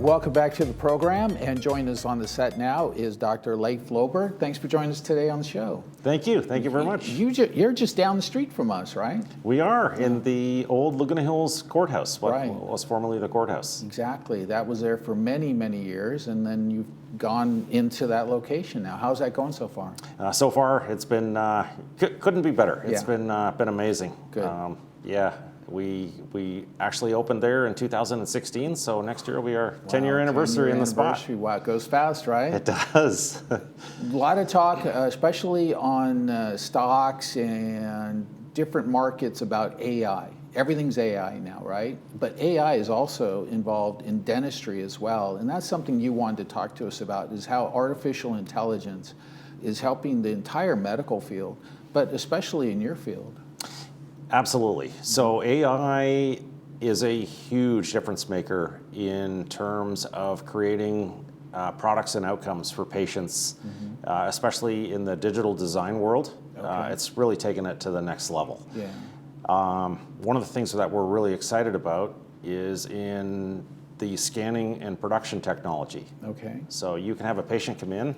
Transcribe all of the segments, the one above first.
Welcome back to the program, and joining us on the set now is Dr. Leif Loberg. Thanks for joining us today on the show. Thank you. Thank you very much. You're just down the street from us, right? We are in the old Laguna Hills courthouse, what Right. was formerly the courthouse. Exactly. That was there for many, many years, and then you've gone into that location now. How's that going so far? So far, it's been couldn't be better. It's Yeah. been amazing. Good. We actually opened there in 2016, so next year will be our 10-year anniversary in the spot. Wow, it goes fast, right? It does. A lot of talk, especially on stocks and different markets, about AI. Everything's AI now, right? But AI is also involved in dentistry as well, and that's something you wanted to talk to us about, is how artificial intelligence is helping the entire medical field, but especially in your field. Absolutely. So AI is a huge difference maker in terms of creating products and outcomes for patients, especially in the digital design world. Okay. It's really taken it to the next level. Yeah. One of the things that we're really excited about is in the scanning and production technology. Okay. So you can have a patient come in,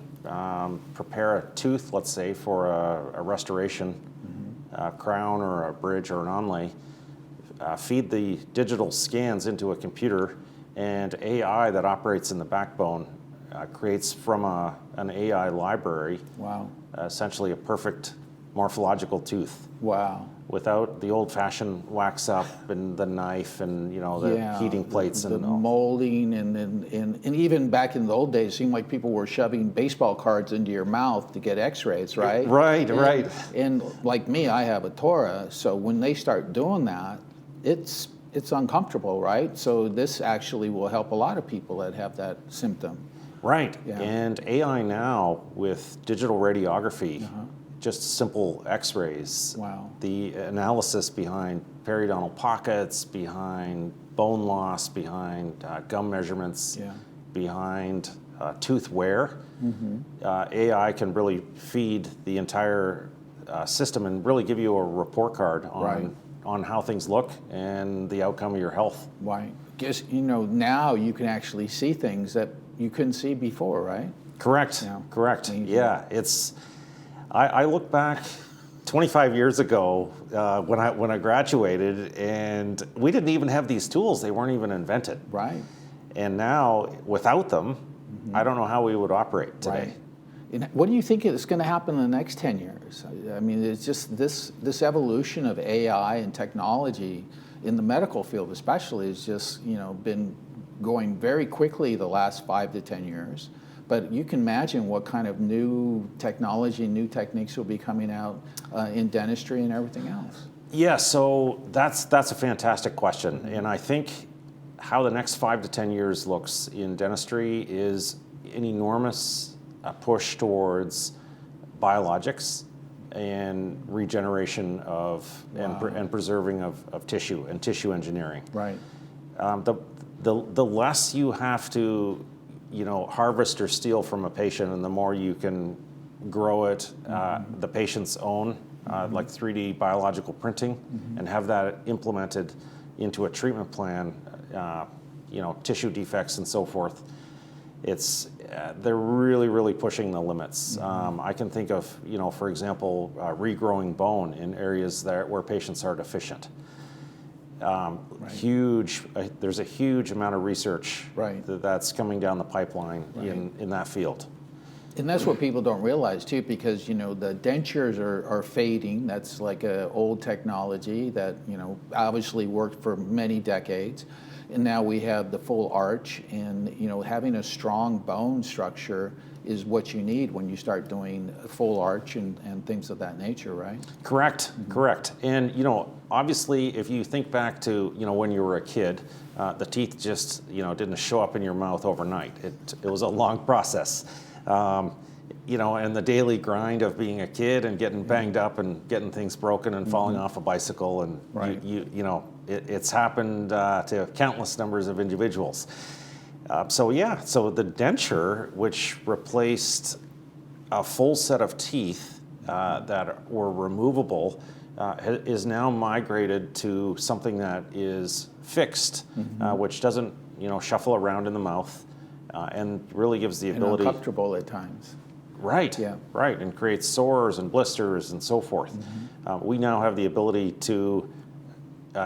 prepare a tooth, let's say, for a restoration, a crown or a bridge or an onlay, feed the digital scans into a computer, and AI that operates in the backbone creates from an AI library, Wow. essentially a perfect morphological tooth. Wow. Without the old-fashioned wax up and the knife and the heating plates the and all. molding and even back in the old days, it seemed like people were shoving baseball cards into your mouth to get X-rays, right? Right. And like me, I have a tora, so when they start doing that, it's uncomfortable, right? So this actually will help a lot of people that have that symptom. Right. Yeah. And AI now with digital radiography. Just simple X-rays. Wow. The analysis behind periodontal pockets, behind bone loss, behind gum measurements, behind tooth wear. AI can really feed the entire system and really give you a report card on how things look and the outcome of your health. Right. Guess now you can actually see things that you couldn't see before, right? Correct. Yeah. Correct. Amazing. Yeah. I look back 25 years ago when I graduated, and we didn't even have these tools. They weren't even invented. Right. And now, without them, I don't know how we would operate today. Right. And what do you think is going to happen in the next 10 years? I mean, it's just this evolution of AI and technology in the medical field especially has just, been going very quickly the last 5 to 10 years. But you can imagine what kind of new technology, new techniques will be coming out in dentistry and everything else. Yeah, so that's a fantastic question. And I think how the next 5 to 10 years looks in dentistry is an enormous push towards biologics and regeneration of and preserving of tissue and tissue engineering. Right. The less you have to harvest or steal from a patient, and the more you can grow it, the patient's own, like 3D biological printing, and have that implemented into a treatment plan, tissue defects and so forth. They're really, really pushing the limits. I can think of, for example, regrowing bone in areas where patients are deficient. There's a huge amount of research that's coming down the pipeline in that field. And that's what people don't realize too, because the dentures are fading. That's like an old technology that obviously worked for many decades, and now we have the full arch. And having a strong bone structure is what you need when you start doing a full arch and things of that nature, right? Correct. And obviously, if you think back to when you were a kid, the teeth just didn't show up in your mouth overnight. It was a long process. And the daily grind of being a kid and getting banged up and getting things broken and falling off a bicycle, and it's happened to countless numbers of individuals. So the denture, which replaced a full set of teeth that were removable is now migrated to something that is fixed, which doesn't, shuffle around in the mouth, and really gives the ability. And uncomfortable at times. Right, Yeah. right, and creates sores and blisters and so forth. We now have the ability to,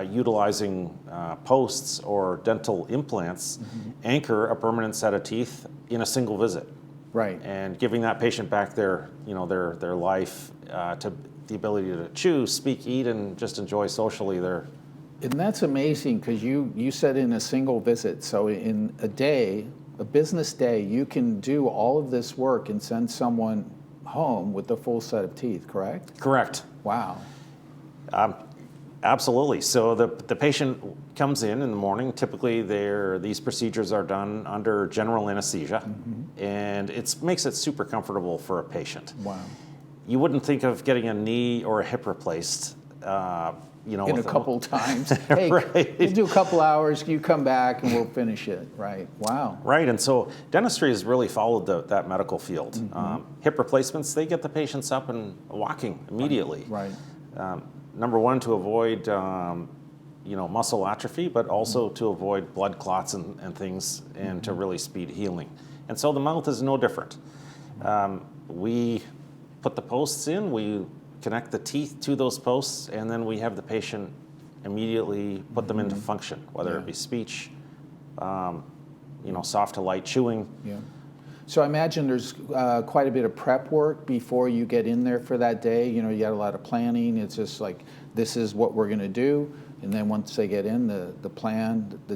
utilizing posts or dental implants, anchor a permanent set of teeth in a single visit. Right. And giving that patient back their life, to the ability to chew, speak, eat, and just enjoy socially And that's amazing, because you said in a single visit, so in a business day, you can do all of this work and send someone home with a full set of teeth, correct? Correct. Wow. Absolutely. So the patient comes in the morning. Typically, these procedures are done under general anesthesia, and it makes it super comfortable for a patient. Wow. You wouldn't think of getting a knee or a hip replaced, In a couple times. Hey, Right. you do a couple hours, you come back and we'll finish it. Right. Wow. Right, and so dentistry has really followed that medical field. Hip replacements, they get the patients up and walking immediately. Right. Number one, to avoid muscle atrophy, but also to avoid blood clots and things, and to really speed healing. And so the mouth is no different. We put the posts in, we connect the teeth to those posts, and then we have the patient immediately put them into function, whether it be speech, soft to light chewing. Yeah. So I imagine there's quite a bit of prep work before you get in there for that day. You got a lot of planning. It's just like, this is what we're going to do. And then once they get in, the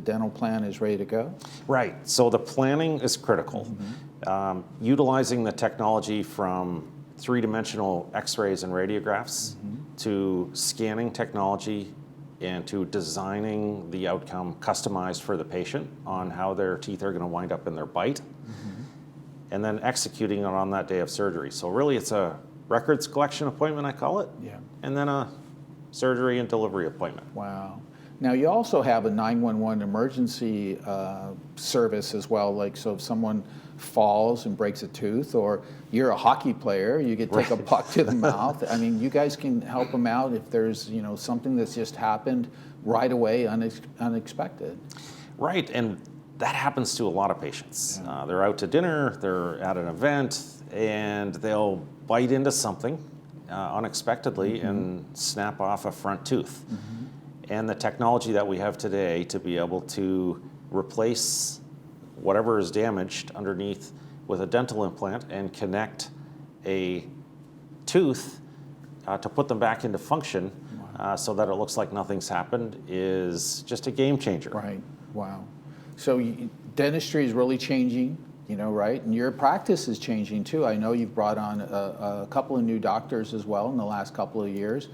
dental plan is ready to go? Right. So the planning is critical. Utilizing the technology from three-dimensional x-rays and radiographs to scanning technology and to designing the outcome customized for the patient on how their teeth are going to wind up in their bite, and then executing it on that day of surgery. So really it's a records collection appointment, I call it, and then a surgery and delivery appointment. Wow. Now you also have a 911 emergency service as well, like, so if someone falls and breaks a tooth, or you're a hockey player, you could take a puck to the mouth. I mean, you guys can help them out if there's something that's just happened right away, unexpected. Right, and that happens to a lot of patients. They're out to dinner, they're at an event, and they'll bite into something unexpectedly and snap off a front tooth. And the technology that we have today to be able to replace whatever is damaged underneath with a dental implant and connect a tooth to put them back into function so that it looks like nothing's happened is just a game changer. Right. Wow. So dentistry is really changing, right? And your practice is changing too. I know you've brought on a couple of new doctors as well in the last couple of years.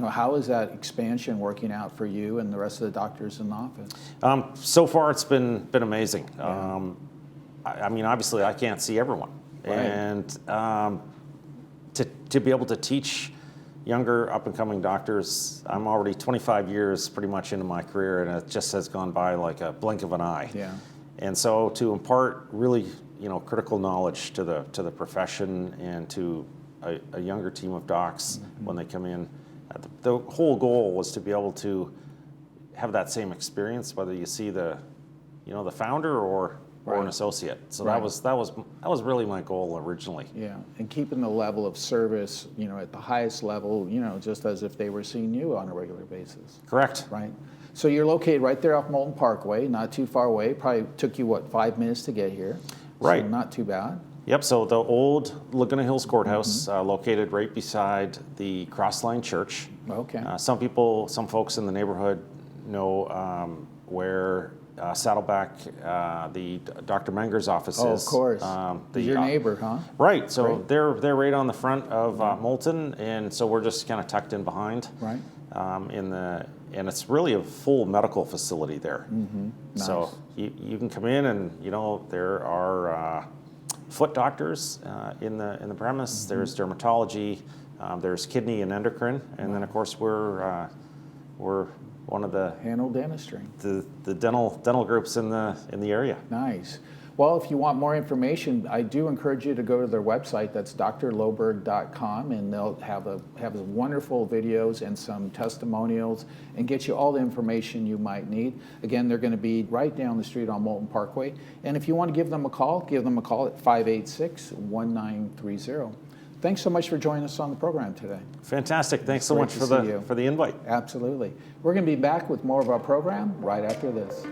How is that expansion working out for you and the rest of the doctors in the office? So far, it's been amazing. I mean, obviously, I can't see everyone, and to be able to teach younger up-and-coming doctors, I'm already 25 years pretty much into my career, and it just has gone by like a blink of an eye. Yeah. And so to impart really, critical knowledge to the profession and to a younger team of docs when they come in, the whole goal was to be able to have that same experience, whether you see the founder or an associate. So that was really my goal originally. Yeah, and keeping the level of service, at the highest level, just as if they were seeing you on a regular basis. Correct. Right. So you're located right there off Moulton Parkway, not too far away. Probably took you 5 minutes to get here. Right. So not too bad. Yep. So the old Laguna Hills Courthouse, located right beside the Crossline Church. Okay. Some folks in the neighborhood know where Saddleback, the Dr. Menger's office is. Oh, of course. Your neighbor, huh? Right. So they're right on the front of Moulton, and so we're just kind of tucked in behind. Right. And it's really a full medical facility there. Nice. So you can come in, and there are foot doctors in the premise. There's dermatology. There's kidney and endocrine, and then of course we're one of the handle dentistry. the dental groups in the area. Nice. Well, if you want more information, I do encourage you to go to their website. That's drloberg.com, and they'll have wonderful videos and some testimonials and get you all the information you might need. Again, they're going to be right down the street on Moulton Parkway. And if you want to give them a call at 586-1930. Thanks so much for joining us on the program today. Fantastic. Thanks so Great much to for see you. the invite. Absolutely. We're going to be back with more of our program right after this.